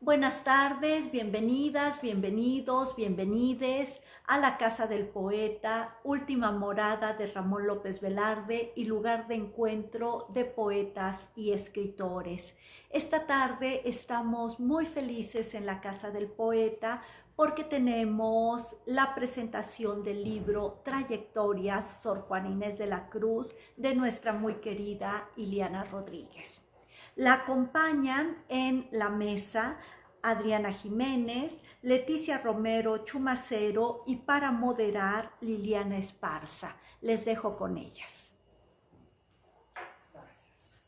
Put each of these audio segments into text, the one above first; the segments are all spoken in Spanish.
Buenas tardes, bienvenidas, bienvenidos, bienvenides a la Casa del Poeta, última morada de Ramón López Velarde y lugar de encuentro de poetas y escritores. Esta tarde estamos muy felices en la Casa del Poeta porque tenemos la presentación del libro Trayectorias, Sor Juana Inés de la Cruz, de nuestra muy querida Iliana Rodríguez. La acompañan en la mesa Adriana Jiménez, Leticia Romero Chumacero y para moderar Liliana Esparza. Les dejo con ellas. Gracias.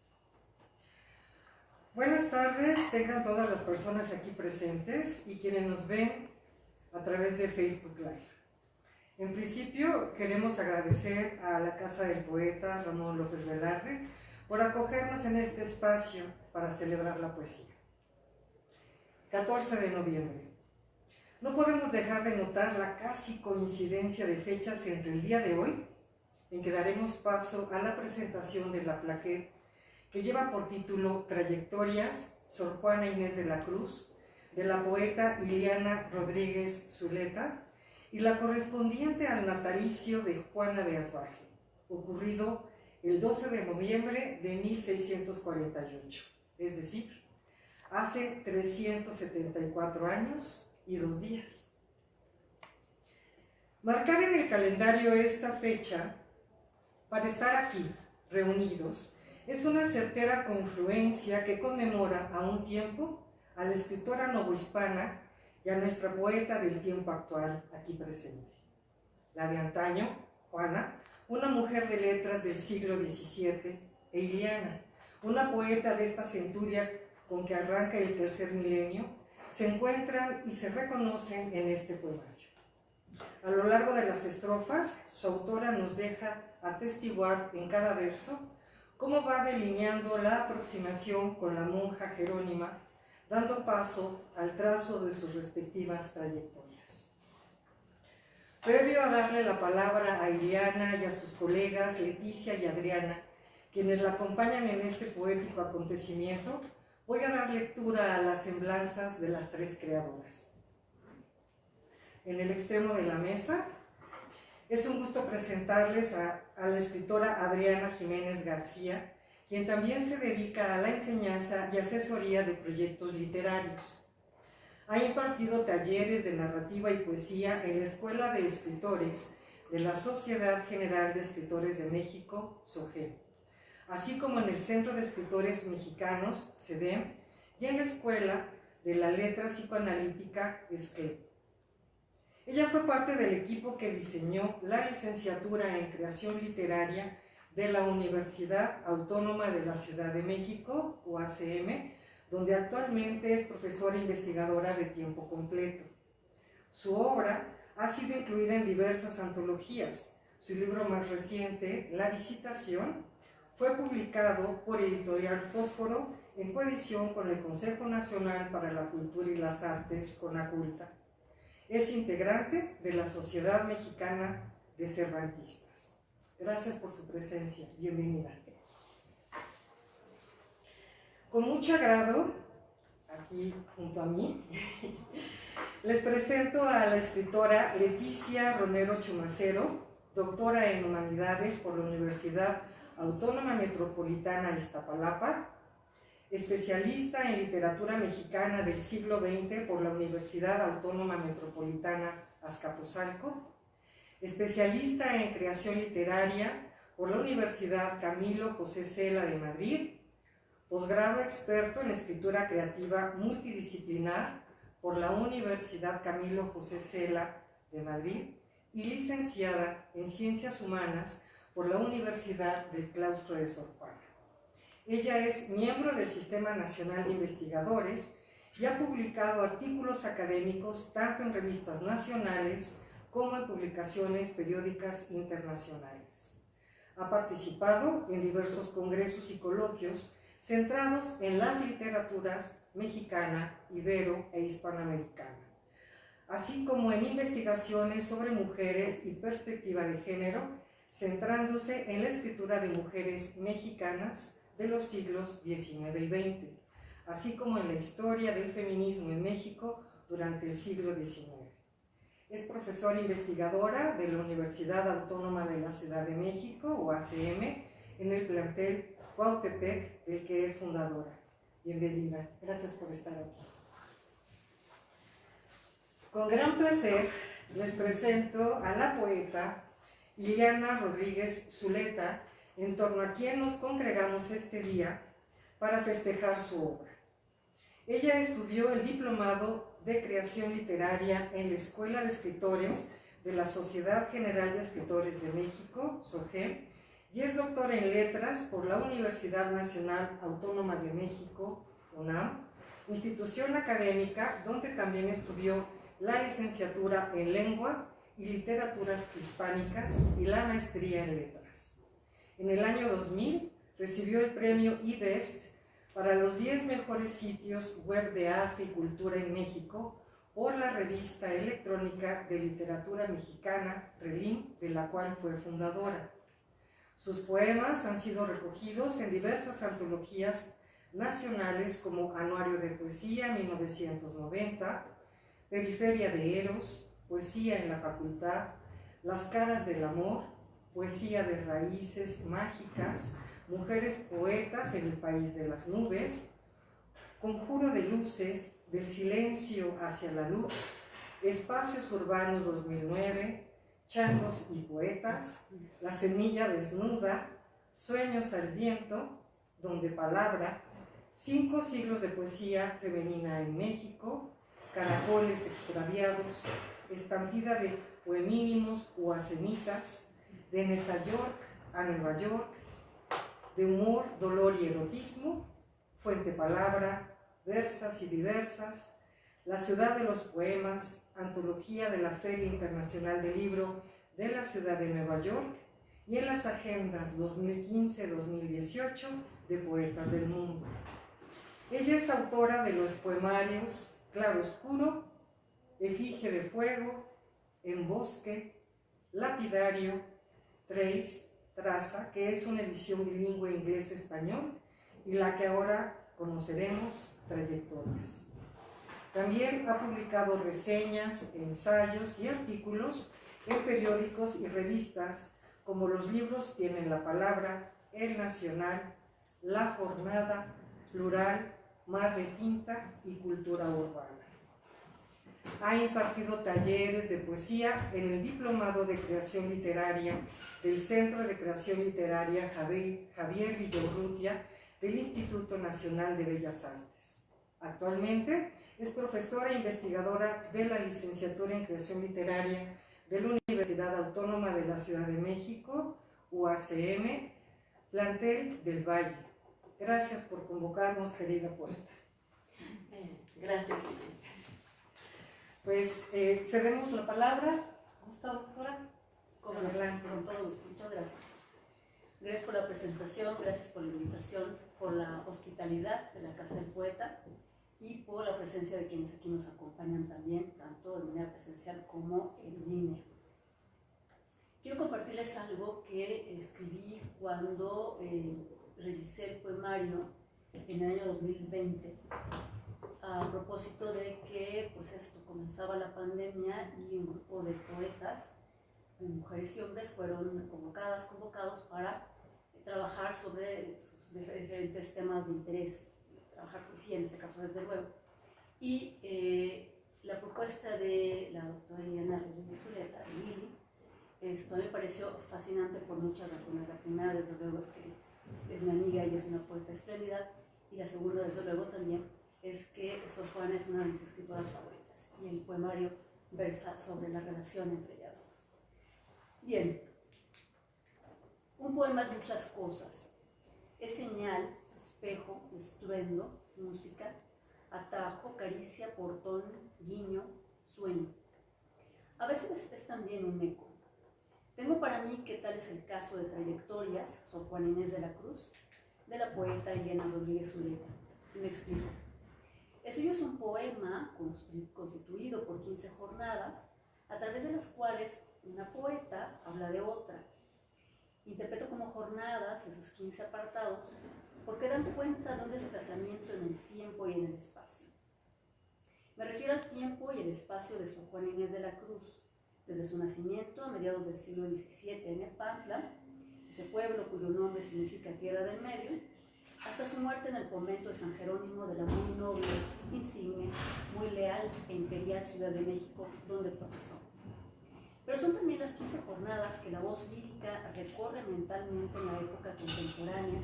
Buenas tardes, tengan todas las personas aquí presentes y quienes nos ven a través de Facebook Live. En principio, queremos agradecer a la Casa del Poeta Ramón López Velarde por acogernos en este espacio para celebrar la poesía. 14 de noviembre. No podemos dejar de notar la casi coincidencia de fechas entre el día de hoy, en que daremos paso a la presentación de la plaqueta que lleva por título Trayectorias, Sor Juana Inés de la Cruz, de la poeta Iliana Rodríguez Zuleta, y la correspondiente al natalicio de Juana de Asbaje, ocurrido el 12 de noviembre de 1648, es decir, hace 374 años y 2 días. Marcar en el calendario esta fecha para estar aquí, reunidos, es una certera confluencia que conmemora a un tiempo a la escritora novohispana y a nuestra poeta del tiempo actual aquí presente. La de antaño, Juana, una mujer de letras del siglo XVII, e Iliana, una poeta de esta centuria con que arranca el tercer milenio, se encuentran y se reconocen en este poemario. A lo largo de las estrofas, su autora nos deja atestiguar en cada verso cómo va delineando la aproximación con la monja Jerónima, dando paso al trazo de sus respectivas trayectorias. Previo a darle la palabra a Iliana y a sus colegas Leticia y Adriana, quienes la acompañan en este poético acontecimiento, voy a dar lectura a las semblanzas de las tres creadoras. En el extremo de la mesa, es un gusto presentarles a la escritora Adriana Jiménez García, quien también se dedica a la enseñanza y asesoría de proyectos literarios. Ha impartido talleres de narrativa y poesía en la Escuela de Escritores de la Sociedad General de Escritores de México, SOGEM, así como en el Centro de Escritores Mexicanos, CEDEM, y en la Escuela de la Letra Psicoanalítica, ESCLE. Ella fue parte del equipo que diseñó la licenciatura en Creación Literaria de la Universidad Autónoma de la Ciudad de México, UACM, donde actualmente es profesora investigadora de tiempo completo. Su obra ha sido incluida en diversas antologías. Su libro más reciente, La Visitación, fue publicado por Editorial Fósforo en coedición con el Consejo Nacional para la Cultura y las Artes, CONACULTA. Es integrante de la Sociedad Mexicana de Cervantistas. Gracias por su presencia. Bienvenida. Con mucho agrado, aquí junto a mí, les presento a la escritora Leticia Romero Chumacero, doctora en Humanidades por la Universidad Autónoma Metropolitana Iztapalapa, especialista en literatura mexicana del siglo XX por la Universidad Autónoma Metropolitana Azcapotzalco, especialista en creación literaria por la Universidad Camilo José Cela de Madrid, posgrado experto en escritura creativa multidisciplinar por la Universidad Camilo José Cela de Madrid y licenciada en Ciencias Humanas por la Universidad del Claustro de Sor Juana. Ella es miembro del Sistema Nacional de Investigadores y ha publicado artículos académicos tanto en revistas nacionales como en publicaciones periódicas internacionales. Ha participado en diversos congresos y coloquios centrados en las literaturas mexicana, ibero e hispanoamericana, así como en investigaciones sobre mujeres y perspectiva de género, centrándose en la escritura de mujeres mexicanas de los siglos XIX y XX, así como en la historia del feminismo en México durante el siglo XIX. Es profesora investigadora de la Universidad Autónoma de la Ciudad de México, UACM, en el plantel Cuautepec, del que es fundadora. Bienvenida, gracias por estar aquí. Con gran placer les presento a la poeta Liliana Rodríguez Zuleta, en torno a quien nos congregamos este día para festejar su obra. Ella estudió el diplomado de creación literaria en la Escuela de Escritores de la Sociedad General de Escritores de México, SOGEM, y es doctora en letras por la Universidad Nacional Autónoma de México, UNAM, institución académica donde también estudió la licenciatura en lengua y literaturas hispánicas y la maestría en letras. En el año 2000 recibió el premio eBest para los 10 mejores sitios web de arte y cultura en México por la revista electrónica de literatura mexicana, Relim, de la cual fue fundadora. Sus poemas han sido recogidos en diversas antologías nacionales como Anuario de Poesía 1990, Periferia de Eros, Poesía en la Facultad, Las Caras del Amor, Poesía de Raíces Mágicas, Mujeres Poetas en el País de las Nubes, Conjuro de Luces, Del Silencio hacia la Luz, Espacios Urbanos 2009, Changos y Poetas, La Semilla Desnuda, Sueños al Viento, Donde Palabra, 5 siglos de poesía femenina en México, Caracoles extraviados, Estampida de poemínimos o acenitas, de Nueva York a Nueva York, de humor, dolor y erotismo, Fuente Palabra, Versas y Diversas, La Ciudad de los Poemas, antología de la Feria Internacional del Libro de la Ciudad de Nueva York y en las agendas 2015-2018 de Poetas del Mundo. Ella es autora de los poemarios Claroscuro, Efigie de Fuego, En Bosque, Lapidario, Traza, que es una edición bilingüe inglés-español, y la que ahora conoceremos, Trayectorias. También ha publicado reseñas, ensayos y artículos en periódicos y revistas como Los Libros Tienen la Palabra, El Nacional, La Jornada, Plural, Mar de Tinta y Cultura Urbana. Ha impartido talleres de poesía en el Diplomado de Creación Literaria del Centro de Creación Literaria Javier Villaurrutia del Instituto Nacional de Bellas Artes. Actualmente es profesora e investigadora de la licenciatura en Creación Literaria de la Universidad Autónoma de la Ciudad de México, UACM, plantel del Valle. Gracias por convocarnos, querida poeta. Gracias, Lili. Pues cedemos la palabra. ¿Gusta, doctora? Con todo gusto, muchas gracias. Gracias por la presentación, gracias por la invitación, por la hospitalidad de la Casa del Poeta y por la presencia de quienes aquí nos acompañan también, tanto de manera presencial como en línea. Quiero compartirles algo que escribí cuando revisé el poemario en el año 2020, a propósito de que pues comenzaba la pandemia y un grupo de poetas, mujeres y hombres, fueron convocados para trabajar sobre sus diferentes temas de interés, trabajar poesía en este caso desde luego. Y la propuesta de la doctora Liliana Rodríguez Zuleta, de Lili, esto me pareció fascinante por muchas razones. La primera, desde luego, es que es mi amiga y es una poeta espléndida, y la segunda, desde luego, también es que Sor Juana es una de mis escritoras favoritas y el poemario versa sobre la relación entre ellas dos. Bien, un poema es muchas cosas. Es señal, espejo, estruendo, música, atajo, caricia, portón, guiño, sueño. A veces es también un eco. Tengo para mí que tal es el caso de Trayectorias, Sor Juana Inés de la Cruz, de la poeta Liliana Rodríguez Zuleta. Y me explico. El suyo es un poema constituido por 15 jornadas, a través de las cuales una poeta habla de otra. Interpreto como jornadas esos 15 apartados porque dan cuenta de un desplazamiento en el tiempo y en el espacio. Me refiero al tiempo y el espacio de Sor Juana Inés de la Cruz, desde su nacimiento a mediados del siglo XVII en Nepantla, ese pueblo cuyo nombre significa Tierra del Medio, hasta su muerte en el convento de San Jerónimo de la muy noble, insigne, muy leal e imperial Ciudad de México, donde profesó. Pero son también las 15 jornadas que la voz lírica recorre mentalmente en la época contemporánea,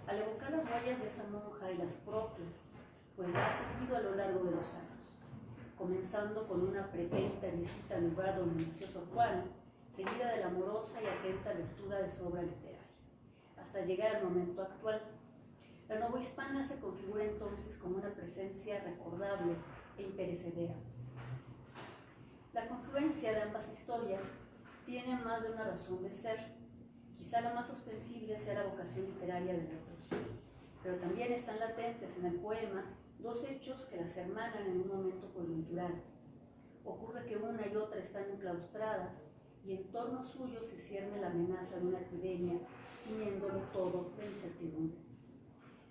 al evocar las huellas de esa monja y las propias, pues la ha seguido a lo largo de los años, comenzando con una pretérita visita al lugar donde nació Sor Juana, seguida de la amorosa y atenta lectura de su obra literaria, hasta llegar al momento actual. La novohispana se configura entonces como una presencia recordable e imperecedera. La confluencia de ambas historias tiene más de una razón de ser. Quizá la más ostensible sea la vocación literaria de las dos, pero también están latentes en el poema dos hechos que las hermanan en un momento coyuntural. Ocurre que una y otra están enclaustradas y en torno suyo se cierne la amenaza de una epidemia, tiñéndolo todo de incertidumbre.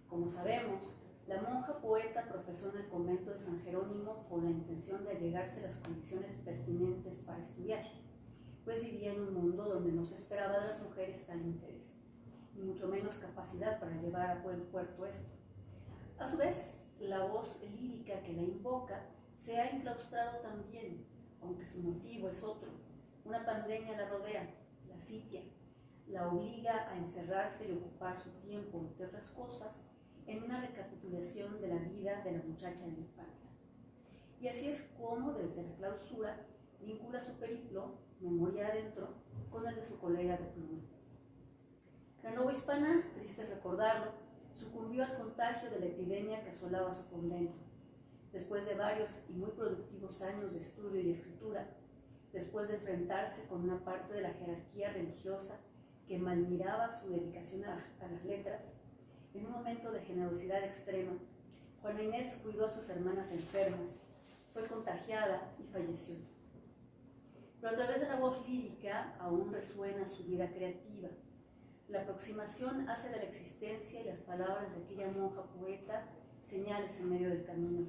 Como sabemos, la monja poeta profesó en el convento de San Jerónimo con la intención de allegarse las condiciones pertinentes para estudiar, pues vivía en un mundo donde no se esperaba de las mujeres tal interés, ni mucho menos capacidad para llevar a buen puerto esto. A su vez, la voz lírica que la invoca se ha enclaustrado también, aunque su motivo es otro. Una pandemia la rodea, la sitia, la obliga a encerrarse y ocupar su tiempo, entre otras cosas, en una recapitulación de la vida de la muchacha de Nepantla. Y así es como, desde la clausura, vincula su periplo, memoria adentro, con el de su colega de pluma. La novohispana, triste recordarlo, sucumbió al contagio de la epidemia que asolaba su convento. Después de varios y muy productivos años de estudio y escritura, después de enfrentarse con una parte de la jerarquía religiosa que malmiraba su dedicación a las letras, en un momento de generosidad extrema, Juana Inés cuidó a sus hermanas enfermas, fue contagiada y falleció. Pero a través de la voz lírica aún resuena su vida creativa. La aproximación hace de la existencia y las palabras de aquella monja poeta señales en medio del camino.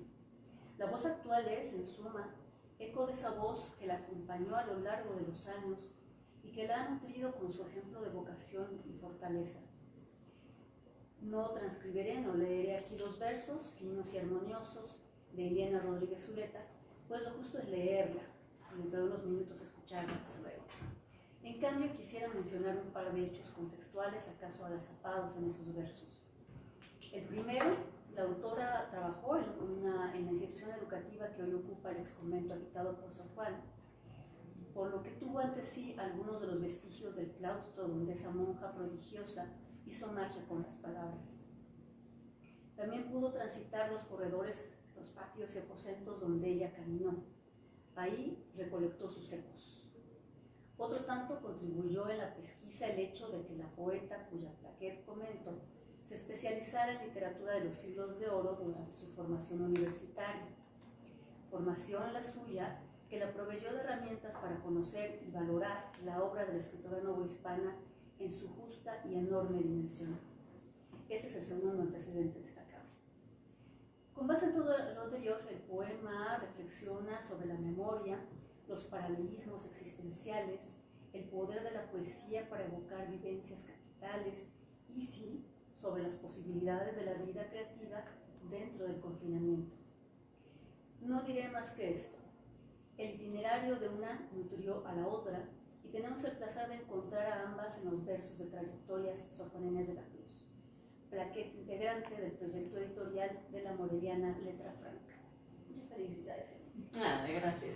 La voz actual es, en suma, eco de esa voz que la acompañó a lo largo de los años y que la ha nutrido con su ejemplo de vocación y fortaleza. No transcribiré, no leeré aquí los versos finos y armoniosos de Iliana Rodríguez Zuleta, pues lo justo es leerla y dentro de unos minutos escucharla luego. En cambio, quisiera mencionar un par de hechos contextuales, acaso agazapados en esos versos. El primero, la autora trabajó en la institución educativa que hoy ocupa el exconvento habitado por Sor Juana, por lo que tuvo ante sí algunos de los vestigios del claustro donde esa monja prodigiosa hizo magia con las palabras. También pudo transitar los corredores, los patios y aposentos donde ella caminó. Ahí recolectó sus ecos. Otro tanto contribuyó en la pesquisa el hecho de que la poeta, cuya plaquet comento, se especializara en literatura de los siglos de oro durante su formación universitaria. Formación la suya que la proveyó de herramientas para conocer y valorar la obra de la escritora novohispana en su justa y enorme dimensión. Este es el segundo antecedente destacable. Con base en todo lo anterior, el poema reflexiona sobre la memoria, los paralelismos existenciales, el poder de la poesía para evocar vivencias capitales y, sí, sobre las posibilidades de la vida creativa dentro del confinamiento. No diré más que esto. El itinerario de una nutrió a la otra y tenemos el placer de encontrar a ambas en los versos de Trayectorias Sor Juana Inés de la Cruz, plaquet integrante del proyecto editorial de la moreliana Letra Franca. Muchas felicidades. Gracias.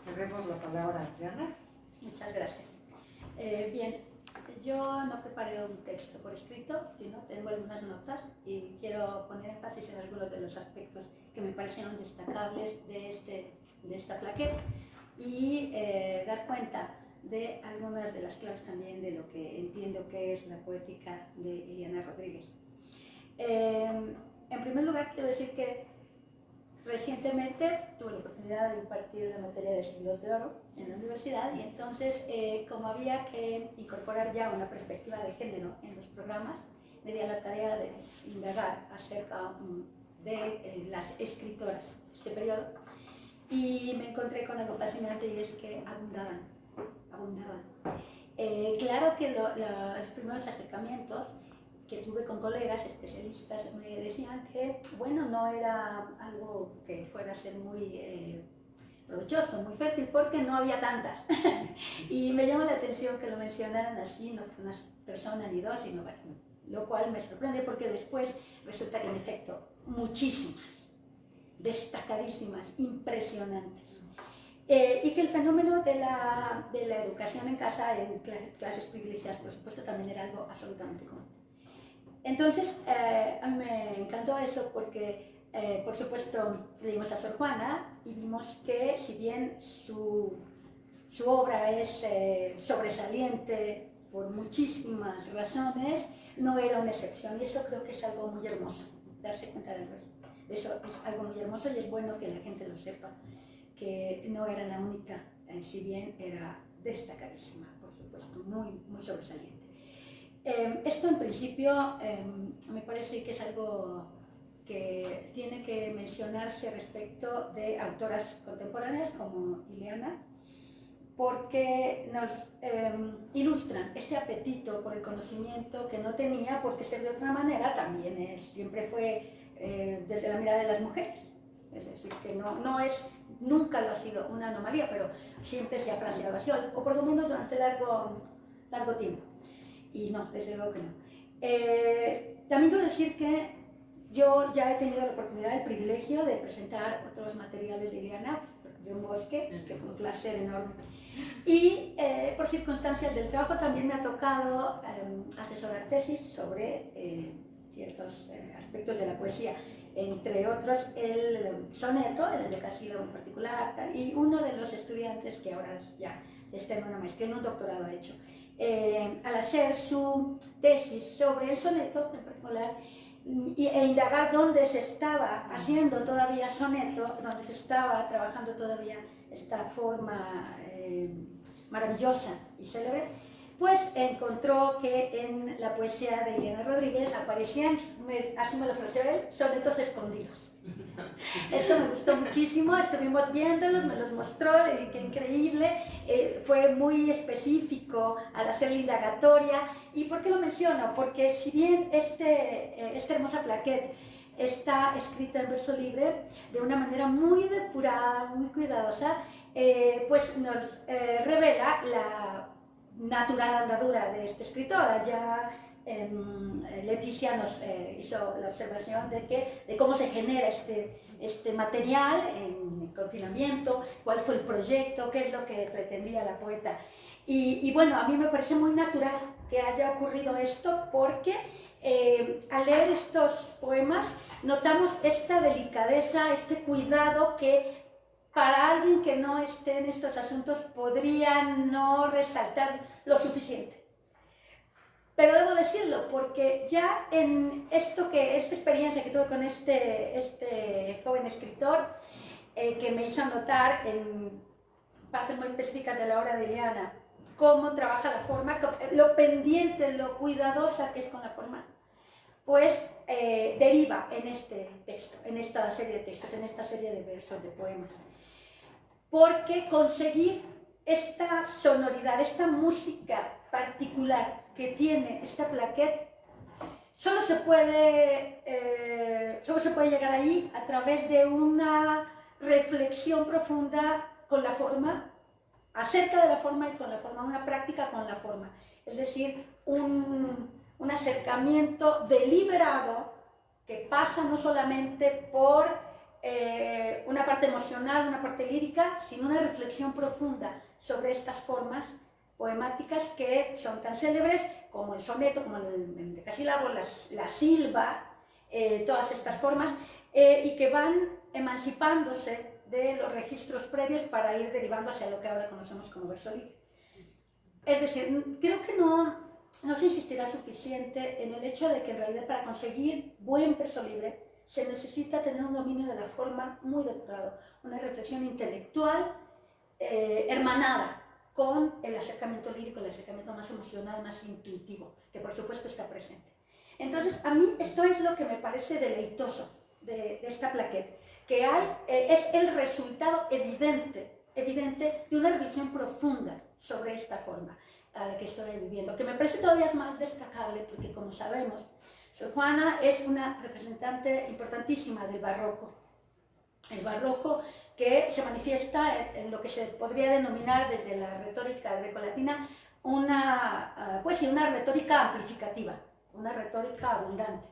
Cedemos la palabra a Adriana. Muchas gracias. Bien, yo no preparé un texto por escrito, sino tengo algunas notas y quiero poner énfasis en algunos de los aspectos que me parecieron destacables de esta plaqueta y dar cuenta de algunas de las claves también de lo que entiendo que es la poética de Iliana Rodríguez. En primer lugar, quiero decir que recientemente tuve la oportunidad de impartir la materia de siglos de oro en la universidad y entonces, como había que incorporar ya una perspectiva de género en los programas, me di a la tarea de indagar acerca de las escritoras de este periodo y me encontré con algo fascinante y es que abundaban. Claro que los primeros acercamientos que tuve con colegas especialistas me decían que, bueno, no era algo que fuera a ser muy provechoso, muy fértil, porque no había tantas. Y me llama la atención que lo mencionaran así, no fue una persona ni dos, sino bueno, lo cual me sorprende porque después resulta que en efecto, muchísimas, destacadísimas, impresionantes. Y que el fenómeno de la educación en casa, en clases privilegiadas, por supuesto, también era algo absolutamente común. Entonces, a mí me encantó eso porque, por supuesto, leímos a Sor Juana y vimos que, si bien su obra es sobresaliente por muchísimas razones, no era una excepción. Y eso creo que es algo muy hermoso, darse cuenta de eso es algo muy hermoso y es bueno que la gente lo sepa, que no era la única, si bien era destacadísima, por supuesto, muy, muy sobresaliente. Esto en principio me parece que es algo que tiene que mencionarse respecto de autoras contemporáneas como Ileana, porque nos ilustran este apetito por el conocimiento que no tenía, porque ser de otra manera también siempre fue desde la mirada de las mujeres. Es decir, que nunca lo ha sido una anomalía, pero siempre se ha fraseado así, o por lo menos durante largo tiempo. Y no, desde luego que no. También quiero decir que yo ya he tenido la oportunidad, el privilegio de presentar otros materiales de Ileana, de un bosque, que fue un placer enorme. Y por circunstancias del trabajo también me ha tocado asesorar tesis sobre ciertos aspectos de la poesía, entre otros el soneto, el decasílabo en particular, y uno de los estudiantes que ahora ya está en una maestría, en un doctorado ha hecho, al hacer su tesis sobre el soneto en particular, e indagar dónde se estaba haciendo todavía soneto, dónde se estaba trabajando todavía esta forma maravillosa y célebre, pues encontró que en la poesía de Ileana Rodríguez aparecían, así me lo ofreció él, sonetos escondidos. Esto me gustó muchísimo, estuvimos viéndolos, me los mostró, le dije que increíble, fue muy específico al hacer la indagatoria. ¿Y por qué lo menciono? Porque si bien esta hermosa plaquette está escrita en verso libre, de una manera muy depurada, muy cuidadosa, pues nos revela la natural andadura de esta escritora. Ya Leticia nos hizo la observación de cómo se genera este material en el confinamiento, cuál fue el proyecto, qué es lo que pretendía la poeta. Y bueno, a mí me parece muy natural que haya ocurrido esto porque al leer estos poemas notamos esta delicadeza, este cuidado que para alguien que no esté en estos asuntos podría no resaltar lo suficiente. Pero debo decirlo, porque ya en esta experiencia que tuve con este joven escritor, que me hizo notar en partes muy específicas de la obra de Ileana, cómo trabaja la forma, lo pendiente, lo cuidadosa que es con la forma, pues deriva en este texto, en esta serie de textos, en esta serie de versos, de poemas. Porque conseguir esta sonoridad, esta música particular que tiene esta plaquette, solo se puede llegar ahí a través de una reflexión profunda con la forma, acerca de la forma y con la forma, una práctica con la forma. Es decir, un acercamiento deliberado que pasa no solamente por una parte emocional, una parte lírica, sino una reflexión profunda sobre estas formas poemáticas que son tan célebres como el soneto, como el decasílabo, la silva, todas estas formas, y que van emancipándose de los registros previos para ir derivando hacia lo que ahora conocemos como verso libre. Es decir, creo que no se insistirá suficiente en el hecho de que en realidad para conseguir buen verso libre se necesita tener un dominio de la forma muy depurado, una reflexión intelectual hermanada con el acercamiento lírico, el acercamiento más emocional, más intuitivo, que por supuesto está presente. Entonces, a mí esto es lo que me parece deleitoso de esta plaqueta, que es el resultado evidente de una reflexión profunda sobre esta forma a la que estoy viviendo, que me parece todavía más destacable porque, como sabemos, Sor Juana es una representante importantísima del barroco. El barroco que se manifiesta en lo que se podría denominar desde la retórica grecolatina una retórica amplificativa, una retórica abundante,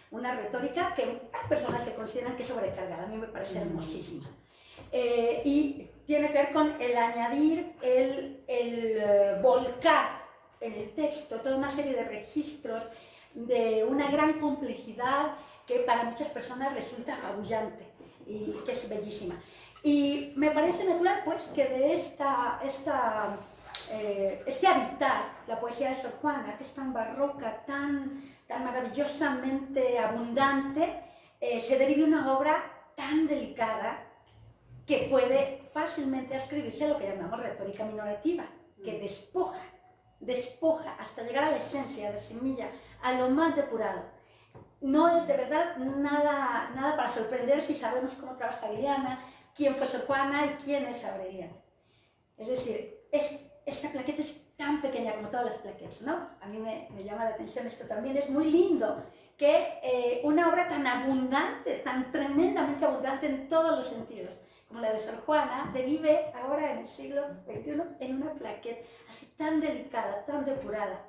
una retórica que hay personas que consideran que es sobrecargada, a mí me parece hermosísima. Y tiene que ver con el añadir, el volcar en el texto toda una serie de registros de una gran complejidad que para muchas personas resulta apabullante y que es bellísima. Y me parece natural pues que de este habitar la poesía de Sor Juana, que es tan barroca, tan maravillosamente abundante, se derive una obra tan delicada que puede fácilmente ascribirse a lo que llamamos retórica minorativa, que despoja hasta llegar a la esencia, a la semilla, a lo más depurado. No es de verdad nada para sorprender si sabemos cómo trabaja Liliana, quién fue Sor Juana y quién es Aureliana. Es decir, esta plaqueta es tan pequeña como todas las plaquetas, ¿no? A mí me llama la atención esto también, es muy lindo que una obra tan abundante, tan tremendamente abundante en todos los sentidos, como la de Sor Juana, derive ahora en el siglo XXI en una plaqueta así tan delicada, tan depurada.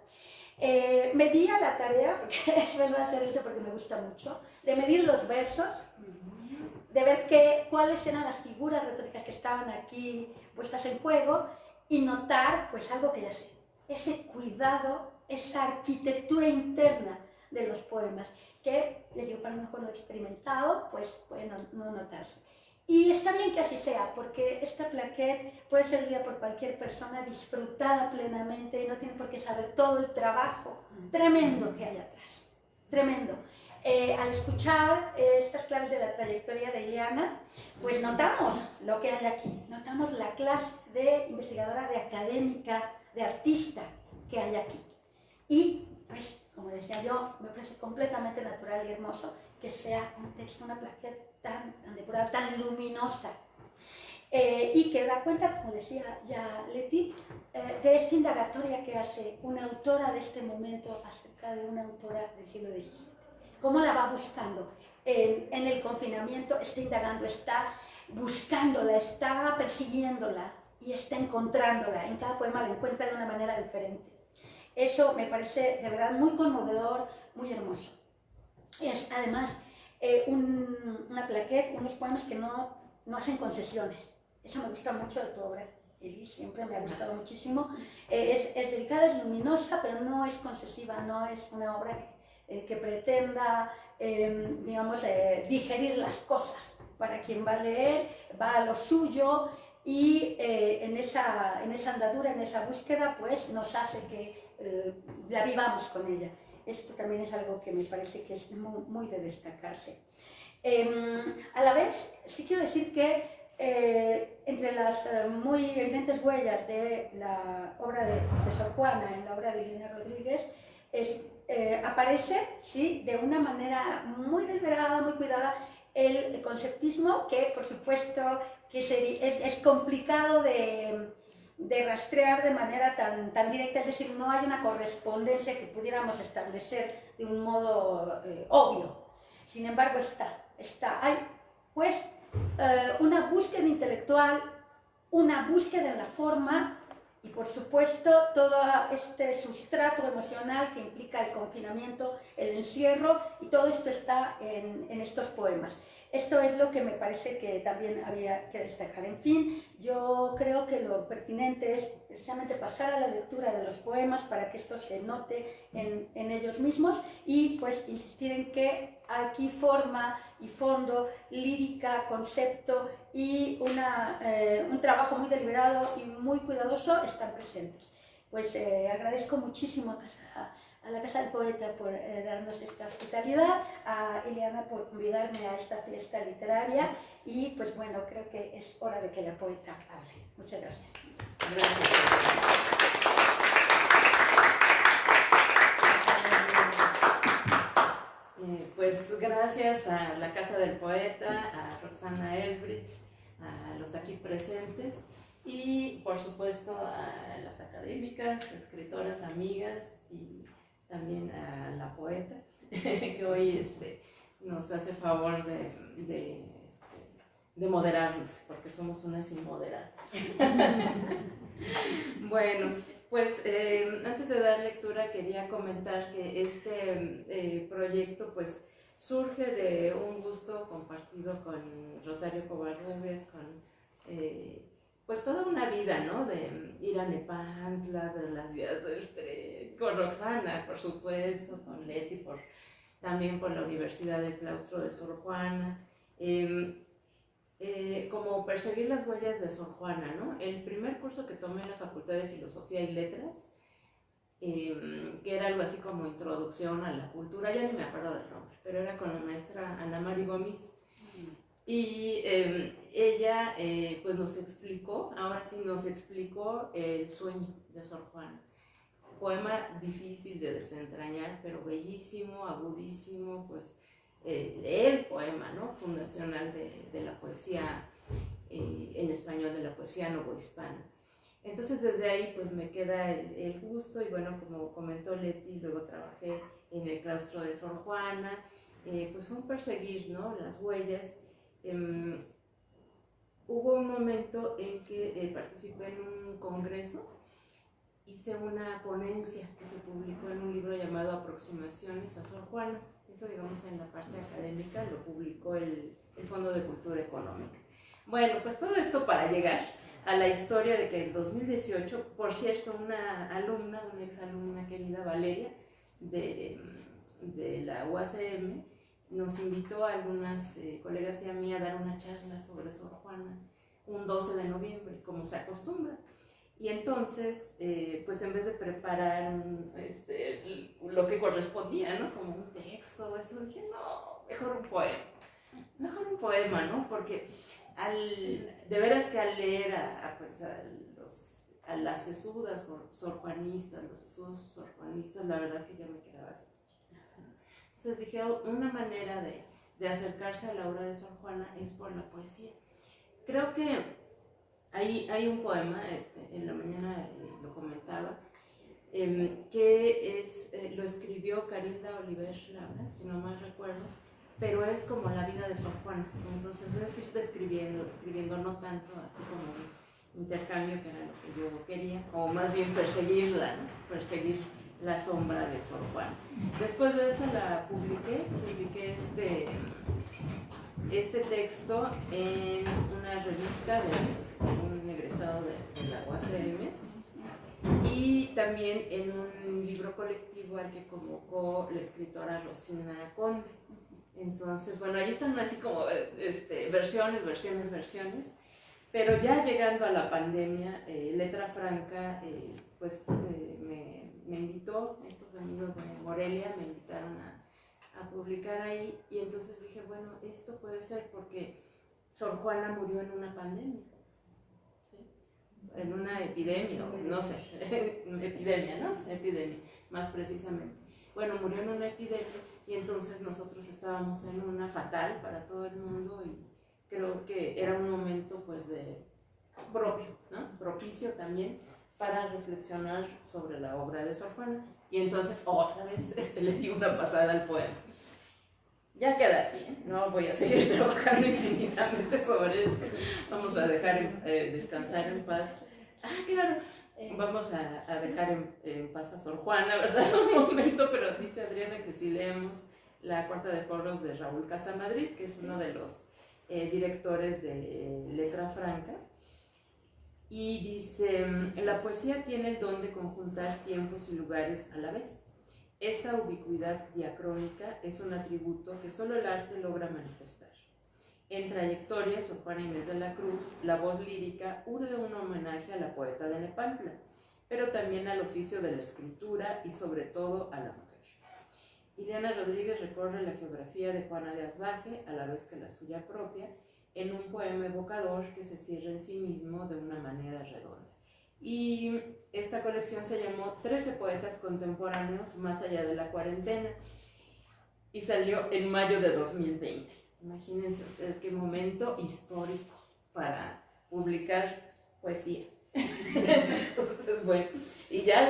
Me di a la tarea, porque suelo hacer eso porque me gusta mucho, de medir los versos, de ver cuáles eran las figuras retóricas que estaban aquí puestas en juego y notar pues algo que ya sé, ese cuidado, esa arquitectura interna de los poemas, que, les digo, para lo mejor lo he experimentado, pues puede no notarse. Y está bien que así sea, porque esta plaqueta puede ser leída por cualquier persona, disfrutada plenamente, y no tiene por qué saber todo el trabajo tremendo que hay atrás. Tremendo. Al escuchar estas claves de la trayectoria de Liliana, pues notamos lo que hay aquí, notamos la clase de investigadora, de académica, de artista que hay aquí. Y, pues, como decía yo, me parece completamente natural y hermoso que sea un texto, una plaqueta tan depurada, tan luminosa, y que da cuenta, como decía ya Leti, de esta indagatoria que hace una autora de este momento acerca de una autora del siglo XVII. ¿Cómo la va buscando? En el confinamiento está indagando, está buscándola, está persiguiéndola y está encontrándola. En cada poema la encuentra de una manera diferente. Eso me parece de verdad muy conmovedor, muy hermoso. Es además una plaqueta, unos poemas que no hacen concesiones. Eso me gusta mucho de tu obra, Eli, siempre me ha gustado muchísimo. Es delicada, es luminosa, pero no es concesiva, no es una obra que pretenda, digamos, digerir las cosas. Para quien va a leer, va a lo suyo y en esa andadura, en esa búsqueda, pues nos hace que la vivamos con ella. Esto también es algo que me parece que es muy de destacarse. A la vez, sí quiero decir que entre las muy evidentes huellas de la obra de Sor Juana en la obra de Liliana Rodríguez, aparece, sí, de una manera muy deliberada, muy cuidada, el conceptismo, que por supuesto que es complicado de rastrear de manera tan directa, es decir, no hay una correspondencia que pudiéramos establecer de un modo obvio. Sin embargo, hay pues una búsqueda intelectual, una búsqueda en la forma y por supuesto todo este sustrato emocional que implica el confinamiento, el encierro, y todo esto está en estos poemas. Esto es lo que me parece que también había que destacar. En fin, yo creo que lo pertinente es precisamente pasar a la lectura de los poemas para que esto se note en ellos mismos y pues insistir en que aquí forma y fondo, lírica, concepto y un trabajo muy deliberado y muy cuidadoso están presentes. Pues agradezco muchísimo a a la Casa del Poeta por darnos esta hospitalidad, a Ileana por convidarme a esta fiesta literaria y pues bueno, creo que es hora de que la poeta hable. Muchas gracias. Pues gracias a la Casa del Poeta, a Roxana Elbridge, a los aquí presentes y por supuesto a las académicas, escritoras, amigas y también a la poeta que hoy nos hace favor de moderarnos porque somos unas inmoderadas. Bueno, pues antes de dar lectura quería comentar que este proyecto pues surge de un gusto compartido con Rosario Covarrubias, con pues toda una vida, ¿no? De ir a Nepantla, ver las vías del tren, con Roxana, por supuesto, con Leti, también por la Universidad del Claustro de Sor Juana. Como perseguir las huellas de Sor Juana, ¿no? El primer curso que tomé en la Facultad de Filosofía y Letras, que era algo así como introducción a la cultura, ya ni me acuerdo del nombre, pero era con la maestra Ana Mari Gómez. Y ella pues nos explicó, ahora sí nos explicó el sueño de Sor Juana. Poema difícil de desentrañar, pero bellísimo, agudísimo, pues el poema, ¿no? Fundacional de la poesía en español, de la poesía novohispana. Entonces desde ahí pues me queda el gusto y bueno, como comentó Leti, luego trabajé en el claustro de Sor Juana, pues fue un perseguir, ¿no? Las huellas. Hubo un momento en que participé en un congreso, hice una ponencia que se publicó en un libro llamado Aproximaciones a Sor Juana. Eso, digamos, en la parte académica lo publicó el Fondo de Cultura Económica. Bueno, pues todo esto para llegar a la historia de que en 2018, por cierto, una alumna, una exalumna querida, Valeria, de la UACM, nos invitó a algunas colegas y a mí a dar una charla sobre Sor Juana un 12 de noviembre, como se acostumbra. Y entonces, pues en vez de preparar lo que correspondía, ¿no? Como un texto, eso, dije, no, mejor un poema, ¿no? Porque de veras que al leer a las sesudas sorjuanistas, los sesudos sorjuanistas, la verdad que yo me quedaba así. Entonces dije, una manera de acercarse a la obra de Sor Juana es por la poesía. Creo que hay un poema, en la mañana lo comentaba, que lo escribió Carilda Oliver Labra, si no mal recuerdo, pero es como la vida de Sor Juana. Entonces es ir describiendo, no tanto así como un intercambio, que era lo que yo quería, o más bien perseguirla, ¿no? Perseguir la sombra de Sor Juana. Después de eso la publiqué este texto en una revista de un egresado de la UACM y también en un libro colectivo al que convocó la escritora Rosina Conde. Entonces, bueno, ahí están así como versiones, pero ya llegando a la pandemia, Letra Franca me invitó, estos amigos de Morelia me invitaron a publicar ahí, y entonces dije, bueno, esto puede ser porque Sor Juana murió en una pandemia, ¿sí? En una epidemia, no sé, epidemia, más precisamente. Bueno, murió en una epidemia y entonces nosotros estábamos en una fatal para todo el mundo y creo que era un momento pues propio, ¿no? Propicio también para reflexionar sobre la obra de Sor Juana. Y entonces otra vez le di una pasada al poema. Ya queda así, ¿eh? No voy a seguir trabajando infinitamente sobre esto. Vamos a dejar descansar en paz. Ah, claro, vamos a dejar en paz a Sor Juana, ¿verdad? Un momento, pero dice Adriana que si leemos la Cuarta de Foros de Raúl Casamadrid, que es uno de los directores de Letra Franca, y dice, la poesía tiene el don de conjuntar tiempos y lugares a la vez. Esta ubicuidad diacrónica es un atributo que solo el arte logra manifestar. En Trayectoria, Sor Juana Inés de la Cruz, la voz lírica urde un homenaje a la poeta de Nepantla, pero también al oficio de la escritura y sobre todo a la mujer. Ileana Rodríguez recorre la geografía de Juana de Asbaje, a la vez que la suya propia, en un poema evocador que se cierra en sí mismo de una manera redonda. Y esta colección se llamó 13 poetas contemporáneos más allá de la cuarentena y salió en mayo de 2020. Imagínense ustedes qué momento histórico para publicar poesía. Entonces, bueno, y ya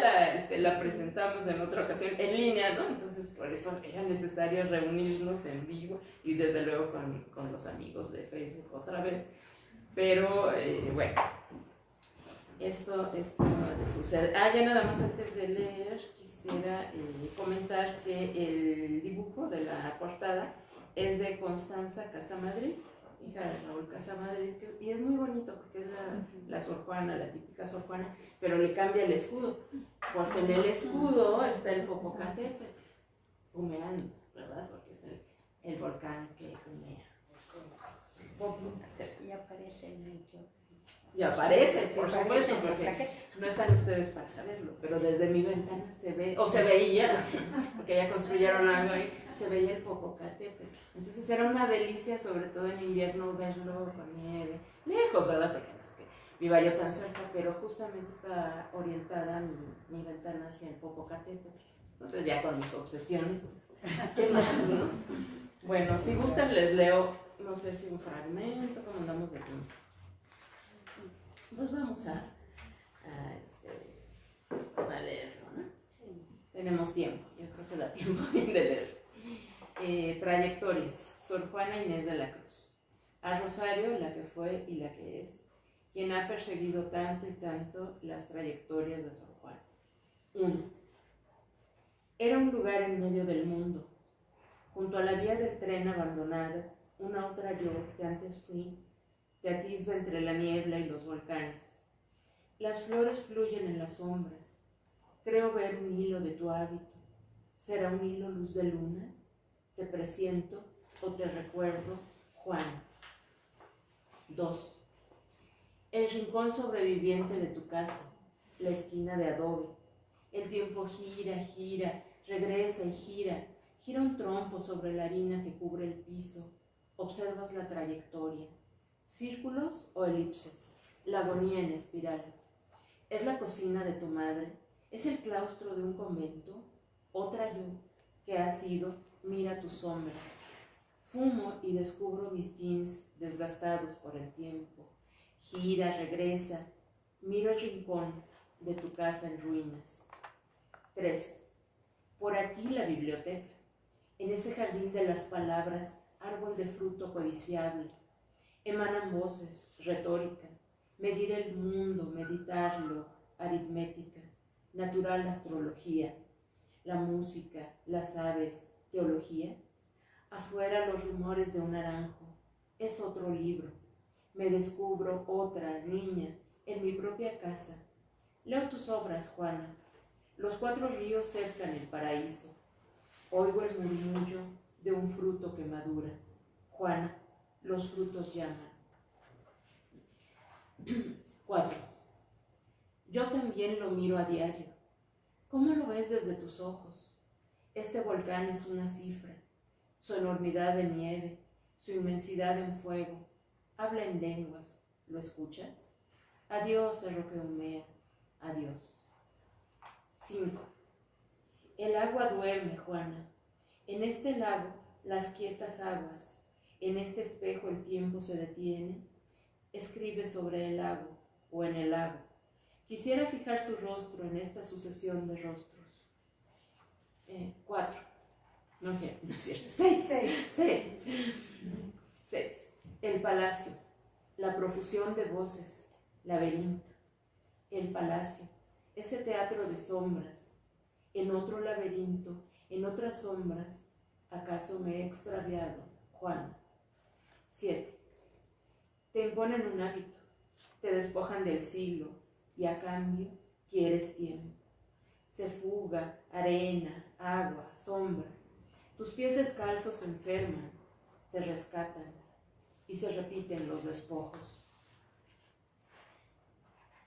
la presentamos en otra ocasión en línea, ¿no? Entonces, por eso era necesario reunirnos en vivo y desde luego con los amigos de Facebook otra vez. Pero, bueno, esto sucede. Ya nada más antes de leer, quisiera comentar que el dibujo de la portada es de Constanza Casamadrid, hija de Raúl Casamadrid, y es muy bonito porque es la Sor Juana, la típica Sor Juana, pero le cambia el escudo, porque en el escudo está el Popocatépetl humeando, ¿verdad? Porque es el volcán que humea. Y aparece en el yo. Y aparece, por supuesto, porque no están ustedes para saberlo, pero desde mi ventana se ve, o se veía, porque ya construyeron algo ahí, se veía el Popocatépetl. Entonces era una delicia, sobre todo en invierno, verlo con nieve, lejos, ¿verdad? Porque no es que viva yo tan cerca, pero justamente está orientada mi ventana hacia el Popocatépetl. Entonces ya con mis obsesiones, pues, ¿qué más, no? Bueno, si gustan les leo, no sé si un fragmento, ¿cómo andamos de tiempo? Pues vamos a leerlo, ¿no? Sí. Tenemos tiempo, yo creo que da tiempo bien de leer. Trayectorias. Sor Juana Inés de la Cruz. A Rosario, la que fue y la que es, quien ha perseguido tanto y tanto las trayectorias de Sor Juana. 1. Era un lugar en medio del mundo, junto a la vía del tren abandonada, una otra yo que antes fui, te atisba entre la niebla y los volcanes. Las flores fluyen en las sombras. Creo ver un hilo de tu hábito. ¿Será un hilo luz de luna? Te presiento o te recuerdo, Juan. 2. El rincón sobreviviente de tu casa, la esquina de adobe. El tiempo gira, gira, regresa y gira. Gira un trompo sobre la harina que cubre el piso. Observas la trayectoria. Círculos o elipses, la agonía en espiral. Es la cocina de tu madre, es el claustro de un convento, otra yo que ha sido, mira tus sombras. Fumo y descubro mis jeans desgastados por el tiempo. Gira, regresa, miro el rincón de tu casa en ruinas. 3. Por aquí la biblioteca, en ese jardín de las palabras, árbol de fruto codiciable. Emanan voces, retórica, medir el mundo, meditarlo, aritmética, natural astrología, la música, las aves, teología. Afuera los rumores de un naranjo, es otro libro. Me descubro otra niña en mi propia casa. Leo tus obras, Juana. Los 4 ríos cercan el paraíso. Oigo el murmullo de un fruto que madura. Juana, los frutos llaman. 4. Yo también lo miro a diario. ¿Cómo lo ves desde tus ojos? Este volcán es una cifra. Su enormidad de nieve, su inmensidad en fuego. Habla en lenguas. ¿Lo escuchas? Adiós, cerro que humea. Adiós. 5. El agua duerme, Juana. En este lago, las quietas aguas. En este espejo el tiempo se detiene. Escribe sobre el lago o en el lago. Quisiera fijar tu rostro en esta sucesión de rostros. 4. No es cierto. 6. El palacio. La profusión de voces. Laberinto. El palacio. Ese teatro de sombras. En otro laberinto, en otras sombras. ¿Acaso me he extraviado, Juan? 7. Te imponen un hábito, te despojan del siglo y a cambio quieres tiempo. Se fuga, arena, agua, sombra. Tus pies descalzos se enferman, te rescatan y se repiten los despojos.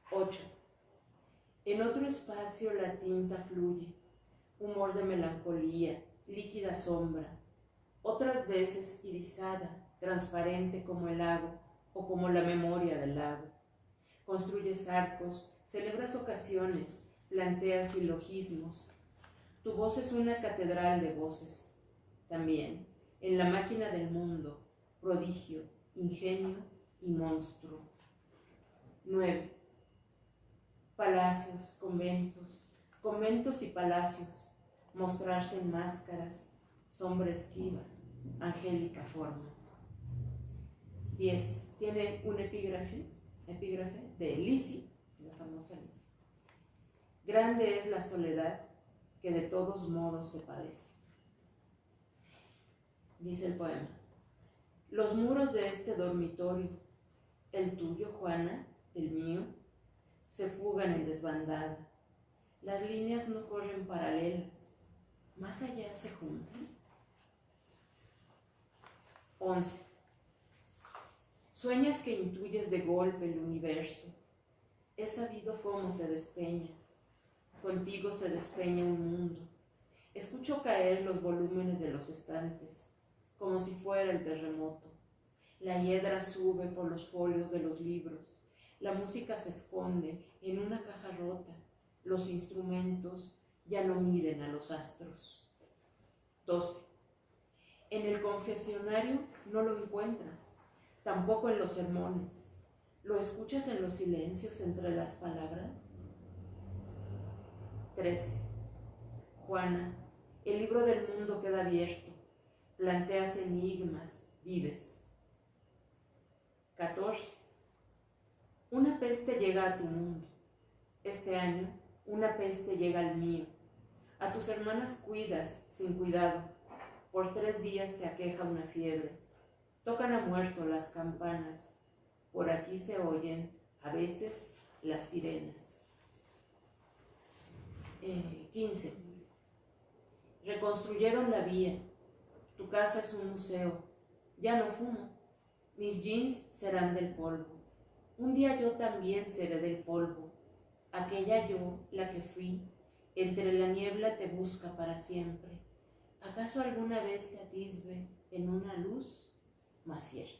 8. En otro espacio la tinta fluye, humor de melancolía, líquida sombra, otras veces irisada, transparente como el lago o como la memoria del lago. Construyes arcos, celebras ocasiones, planteas silogismos. Tu voz es una catedral de voces. También, en la máquina del mundo, prodigio, ingenio y monstruo. 9. Palacios, conventos y palacios, mostrarse en máscaras, sombra esquiva, angélica forma. 10. Tiene un epígrafe de Lisi, la famosa Lisi. Grande es la soledad que de todos modos se padece. Dice el poema: los muros de este dormitorio, el tuyo, Juana, el mío, se fugan en desbandada. Las líneas no corren paralelas, más allá se juntan. 11. Sueñas que intuyes de golpe el universo. He sabido cómo te despeñas. Contigo se despeña un mundo. Escucho caer los volúmenes de los estantes, como si fuera el terremoto. La hiedra sube por los folios de los libros. La música se esconde en una caja rota. Los instrumentos ya no miden a los astros. 12. En el confesionario no lo encuentras, tampoco en los sermones. ¿Lo escuchas en los silencios entre las palabras? 13. Juana, el libro del mundo queda abierto. Planteas enigmas, vives. 14. Una peste llega a tu mundo. Este año, una peste llega al mío. A tus hermanas cuidas sin cuidado. Por 3 días te aqueja una fiebre. Tocan a muerto las campanas. Por aquí se oyen, a veces, las sirenas. 15. Reconstruyeron la vía. Tu casa es un museo. Ya no fumo. Mis jeans serán del polvo. Un día yo también seré del polvo. Aquella yo, la que fui, entre la niebla te busca para siempre. ¿Acaso alguna vez te atisbe en una luz más cierta?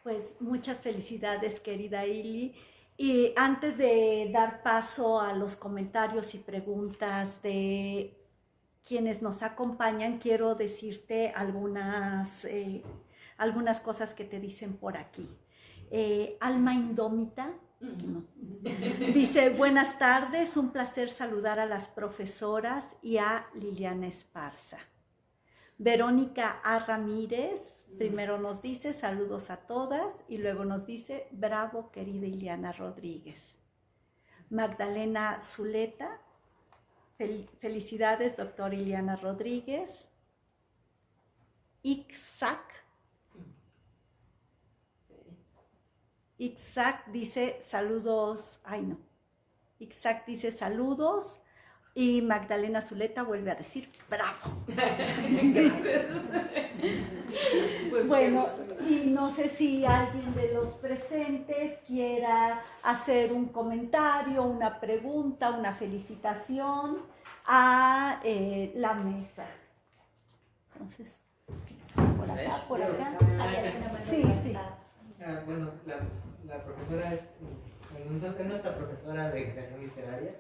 Pues muchas felicidades, querida Ili. Y antes de dar paso a los comentarios y preguntas de quienes nos acompañan, quiero decirte algunas cosas que te dicen por aquí. Alma Indómita dice: buenas tardes, un placer saludar a las profesoras y a Liliana Esparza. Verónica A. Ramírez primero nos dice saludos a todas y luego nos dice bravo, querida Ileana Rodríguez. Magdalena Zuleta, felicidades, doctora Ileana Rodríguez. Ixac dice saludos, Ixac dice saludos y Magdalena Zuleta vuelve a decir bravo. Pues bueno, y no sé si alguien de los presentes quiera hacer un comentario, una pregunta, una felicitación a la mesa. Entonces, por acá. Sí. Bueno, la profesora es nuestra profesora de creación literaria,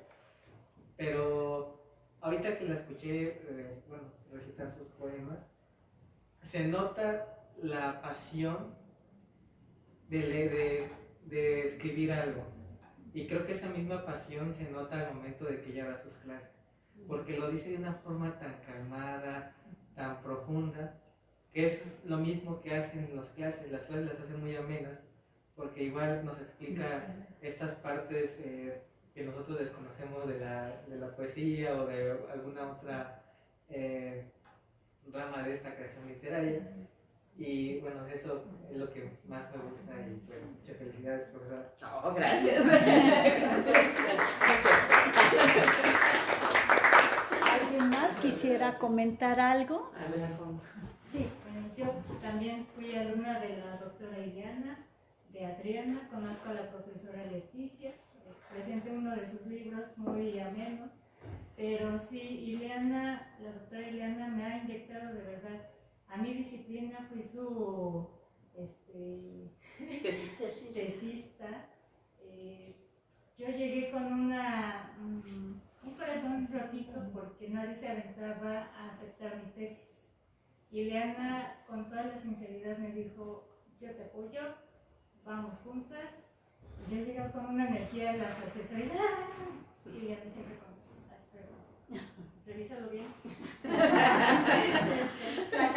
pero ahorita que la escuché, recitar sus poemas, se nota la pasión de escribir algo, y creo que esa misma pasión se nota al momento de que ella da sus clases, porque lo dice de una forma tan calmada, tan profunda, que es lo mismo que hacen las clases las hacen muy amenas, porque igual nos explica estas partes que nosotros desconocemos de la poesía o de alguna otra rama de esta creación literaria. Y bueno, eso es lo que más me gusta y bueno, muchas felicidades, profesora. Oh, gracias. Gracias. quisiera comentar algo. A ver, Alfonso. Sí, bueno, yo también fui alumna de la doctora Ileana, de Adriana, conozco a la profesora Leticia, presenté uno de sus libros muy ameno, pero sí, Ileana, la doctora Ileana me ha inyectado de verdad a mi disciplina, fui su tesista. Yo llegué con un corazón rotito porque nadie se aventaba a aceptar mi tesis. Y Ileana, con toda la sinceridad, me dijo, yo te apoyo, vamos juntas. Y yo llegué con una energía de las asesorías. Y Ileana siempre con revísalo bien.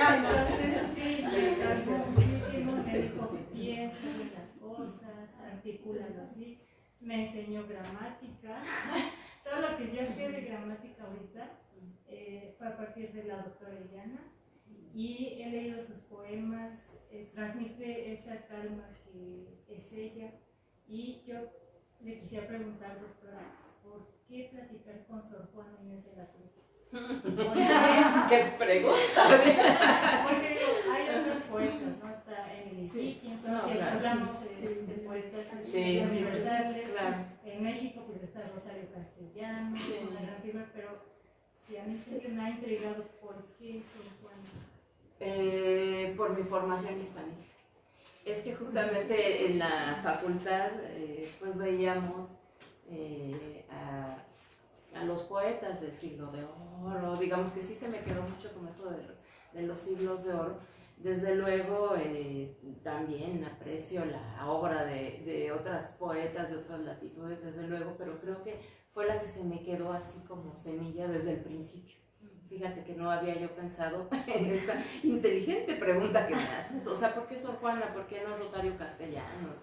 Entonces sí, me casó muchísimo, me dijo, piensa en las cosas, articúlalo así. Me enseñó gramática. Todo lo que yo sé de gramática ahorita fue a partir de la doctora Ileana. Y he leído sus poemas, transmite esa calma que es ella. Y yo le quisiera preguntar, doctora, ¿por qué platicar con Sor Juana Inés de la Cruz? ¿Qué pregunta? Porque digo, hay otros poetas, ¿no? Está Emily Dickinson, no, si claro. hablamos de poetas Sí, universales, claro. en México pues está Rosario Castellanos, la gran figura, pero sí, a mí siempre me ha intrigado por qué Sor Juana. Por mi formación hispanista. Es que justamente en la facultad pues veíamos a los poetas del siglo de oro, digamos que sí se me quedó mucho con esto de los siglos de oro. Desde luego también aprecio la obra de otras poetas de otras latitudes, desde luego, pero creo que fue la que se me quedó así como semilla desde el principio. Fíjate que no había yo pensado en esta inteligente pregunta que me haces. O sea, ¿por qué Sor Juana? ¿Por qué no Rosario Castellanos?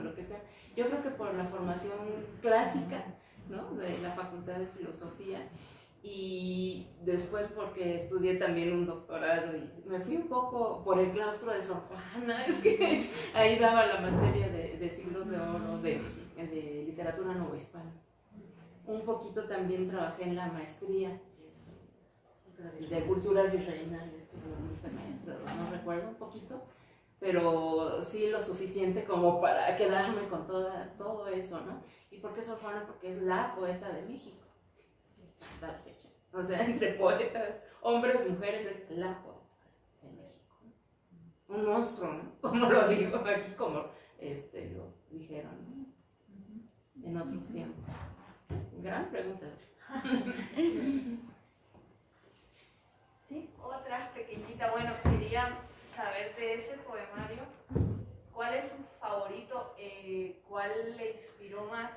Lo que sea. Yo creo que por la formación clásica, ¿no? De la Facultad de Filosofía, y después porque estudié también un doctorado y me fui un poco por el claustro de Sor Juana. Es que ahí daba la materia de siglos de oro, de literatura novohispana. Un poquito también trabajé en la maestría de culturas virreinales, que fue un semestre, no recuerdo, un poquito, pero sí lo suficiente como para quedarme con todo eso, ¿no? ¿Y por qué Sor Juana? Porque es la poeta de México, hasta la fecha. O sea, entre poetas, hombres, mujeres, es la poeta de México, ¿no? Un monstruo, ¿no? Como lo digo aquí, como lo dijeron, ¿no? En otros tiempos. Gran pregunta. Sí, otra pequeñita. Bueno, quería saber de ese poemario, ¿cuál es su favorito? ¿Cuál le inspiró más?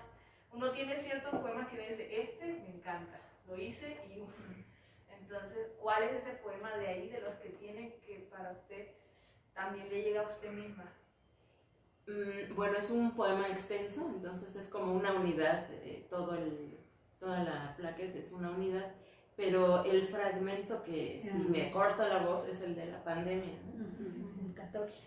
Uno tiene ciertos poemas que dice, este me encanta, lo hice y uff. Entonces, ¿cuál es ese poema de ahí, de los que tiene, que para usted también le llega a usted misma? Bueno, es un poema extenso, entonces es como una unidad, toda la plaqueta es una unidad, pero el fragmento que si me corta la voz es el de la pandemia, ¿no? El 14.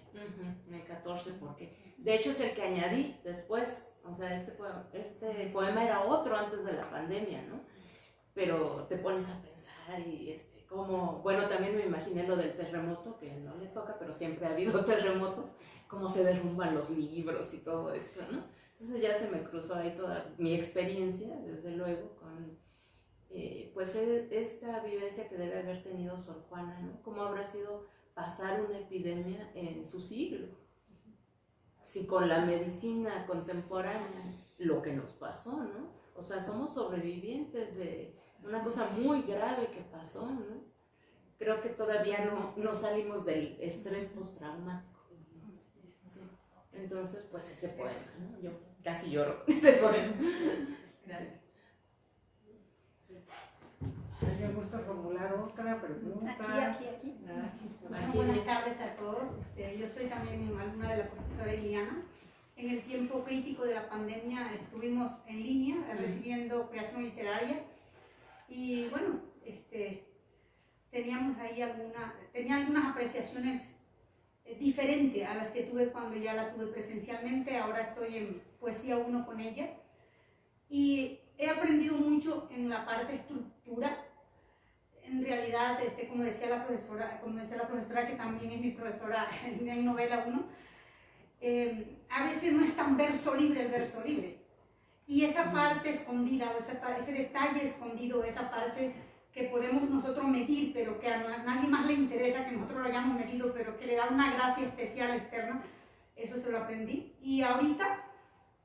El 14, porque de hecho es el que añadí después, o sea, este poema era otro antes de la pandemia, ¿no? Pero te pones a pensar y como, bueno, también me imaginé lo del terremoto, que no le toca, pero siempre ha habido terremotos, cómo se derrumban los libros y todo esto, ¿no? Entonces ya se me cruzó ahí toda mi experiencia, desde luego, con pues esta vivencia que debe haber tenido Sor Juana, ¿no? ¿Cómo habrá sido pasar una epidemia en su siglo? Si con la medicina contemporánea, lo que nos pasó, ¿no? O sea, somos sobrevivientes de una cosa muy grave que pasó, ¿no? Creo que todavía no salimos del estrés postraumático. Sí. Entonces, pues ese poema, ¿no? Yo casi lloro ese poema. Gracias. ¿Alguien gusta formular otra pregunta? Aquí. Gracias. Bueno, buenas tardes a todos. Yo soy también alumna de la profesora Eliana. En el tiempo crítico de la pandemia estuvimos en línea recibiendo creación literaria y bueno, teníamos ahí tenía algunas apreciaciones diferentes a las que tuve cuando ya la tuve presencialmente. Ahora estoy en Poesía 1 con ella y he aprendido mucho en la parte estructura, en realidad, como decía la profesora que también es mi profesora en novela 1, a veces no es tan verso libre el verso libre. Y esa parte escondida, o ese detalle escondido, esa parte que podemos nosotros medir, pero que a nadie más le interesa que nosotros lo hayamos medido, pero que le da una gracia especial externa, eso se lo aprendí. Y ahorita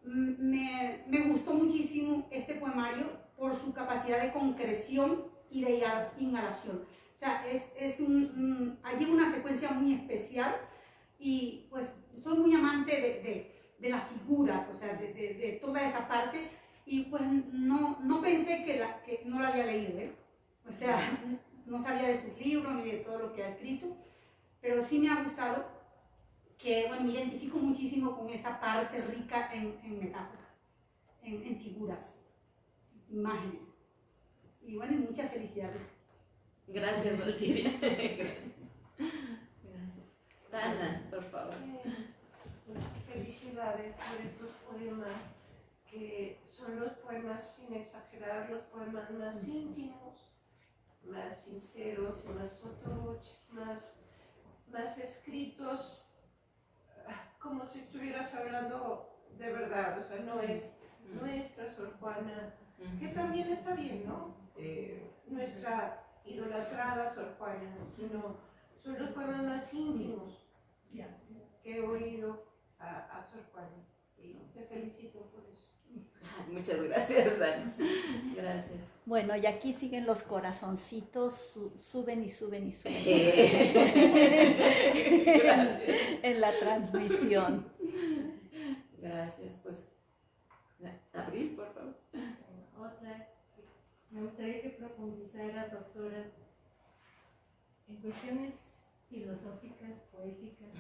me gustó muchísimo este poemario por su capacidad de concreción y de inhalación. O sea, allí una secuencia muy especial y pues soy muy amante de las figuras, o sea, de toda esa parte, y pues no pensé que no la había leído, ¿eh? O sea, no sabía de sus libros ni de todo lo que ha escrito, pero sí me ha gustado que, bueno, me identifico muchísimo con esa parte rica en metáforas, en figuras, imágenes. Y bueno, muchas felicidades. Gracias, Valkyria. Gracias. Dana, por favor. Felicidades por estos poemas, que son los poemas, sin exagerar, los poemas más íntimos, más sinceros y más más escritos, como si estuvieras hablando de verdad. O sea, no es nuestra Sor Juana, que también está bien, ¿no? Nuestra idolatrada Sor Juana, sino son los poemas más íntimos que he oído a Sor Juana, y te felicito por eso. Muchas gracias, Dani. Gracias. Bueno, y aquí siguen los corazoncitos, suben y suben y suben. Gracias. En la transmisión. Gracias, pues. Abril, por favor. Otra, me gustaría que profundizara, doctora, en cuestiones filosóficas, poéticas.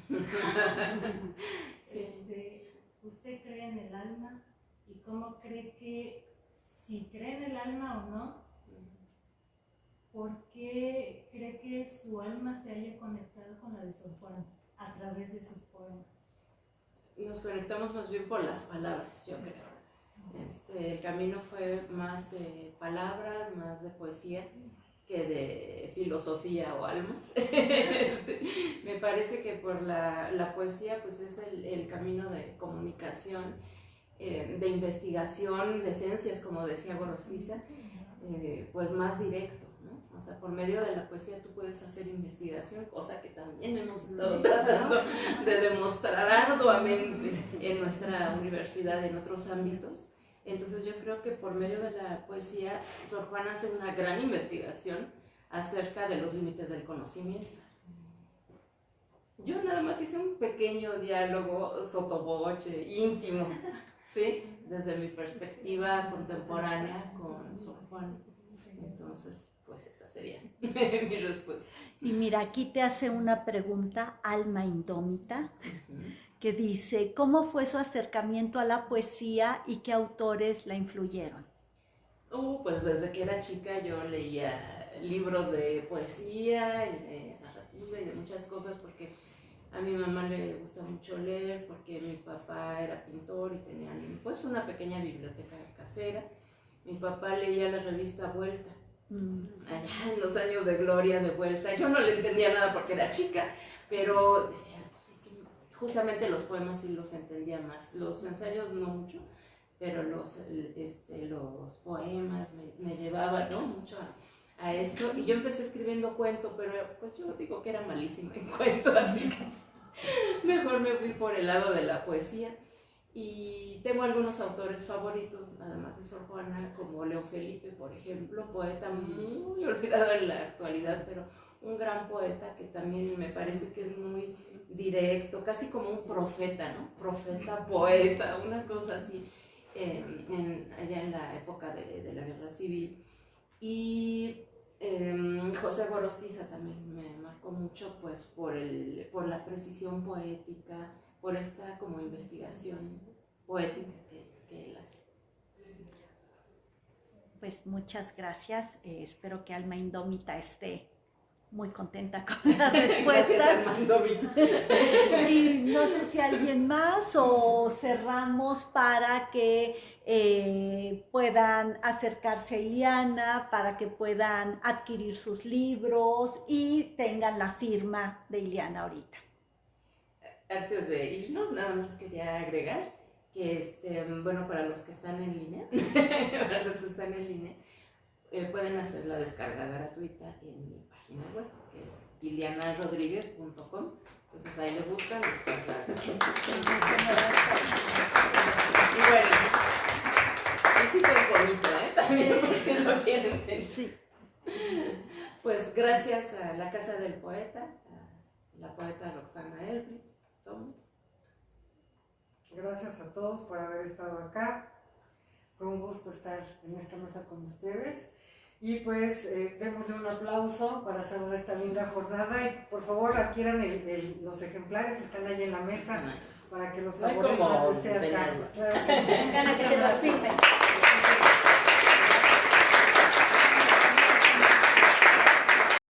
Sí. ¿Usted cree en el alma? ¿Y cómo cree que, si cree en el alma o no, por qué cree que su alma se haya conectado con la de Sor Juana a través de sus poemas? Nos conectamos más bien por las palabras, yo creo. El camino fue más de palabras, más de poesía que de filosofía o almas. Me parece que por la poesía pues es el camino de comunicación, de investigación de esencias, como decía Gorostiza, pues más directo, ¿no? O sea, por medio de la poesía tú puedes hacer investigación, cosa que también hemos estado tratando de demostrar arduamente en nuestra universidad y en otros ámbitos. Entonces yo creo que por medio de la poesía Sor Juana hace una gran investigación acerca de los límites del conocimiento. Yo nada más hice un pequeño diálogo sotoboche, íntimo, ¿sí? Desde mi perspectiva contemporánea con Sor Juana. Entonces, pues esa sería mi respuesta. Y mira, aquí te hace una pregunta, Alma Indómita, que dice, ¿cómo fue su acercamiento a la poesía y qué autores la influyeron? Pues desde que era chica yo leía libros de poesía y de narrativa y de muchas cosas, porque a mi mamá le gusta mucho leer, porque mi papá era pintor y tenían pues una pequeña biblioteca casera. Mi papá leía la revista Vuelta, allá en los años de gloria de Vuelta. Yo no le entendía nada porque era chica, pero decía, justamente los poemas sí los entendía más, los ensayos no mucho, pero los poemas me llevaban, ¿no? Mucho a esto. Y yo empecé escribiendo cuento, pero pues yo digo que era malísima en cuento, así que mejor me fui por el lado de la poesía. Y tengo algunos autores favoritos, además de Sor Juana, como León Felipe, por ejemplo, poeta muy olvidado en la actualidad, pero un gran poeta que también me parece que es muy directo, casi como un profeta, ¿no? Profeta, poeta, una cosa así, allá en la época de la Guerra Civil. Y José Gorostiza también me marcó mucho, pues, por la precisión poética, por esta como investigación poética que él hace. Pues muchas gracias, espero que Alma Indómita esté muy contenta con la Gracias, respuesta. Armando. Y no sé si alguien más o cerramos para que puedan acercarse a Ileana, para que puedan adquirir sus libros y tengan la firma de Ileana ahorita. Antes de irnos, nada más quería agregar que, bueno, para los que están en línea, pueden hacer la descarga gratuita en mi página web, que es ileanarodriguez.com. Entonces ahí le buscan, descargan. Y bueno, el sitio es bonito, también por si lo quieren tener. Sí. Pues gracias a la Casa del Poeta, a la poeta Roxana Elbridge Thomas. Gracias a todos por haber estado acá. Fue un gusto estar en esta mesa con ustedes. Y pues démosle un aplauso para cerrar esta linda jornada. Y por favor adquieran los ejemplares, están ahí en la mesa para que los saboren más de cerca. Claro que sí. Vengan a que se los firmen.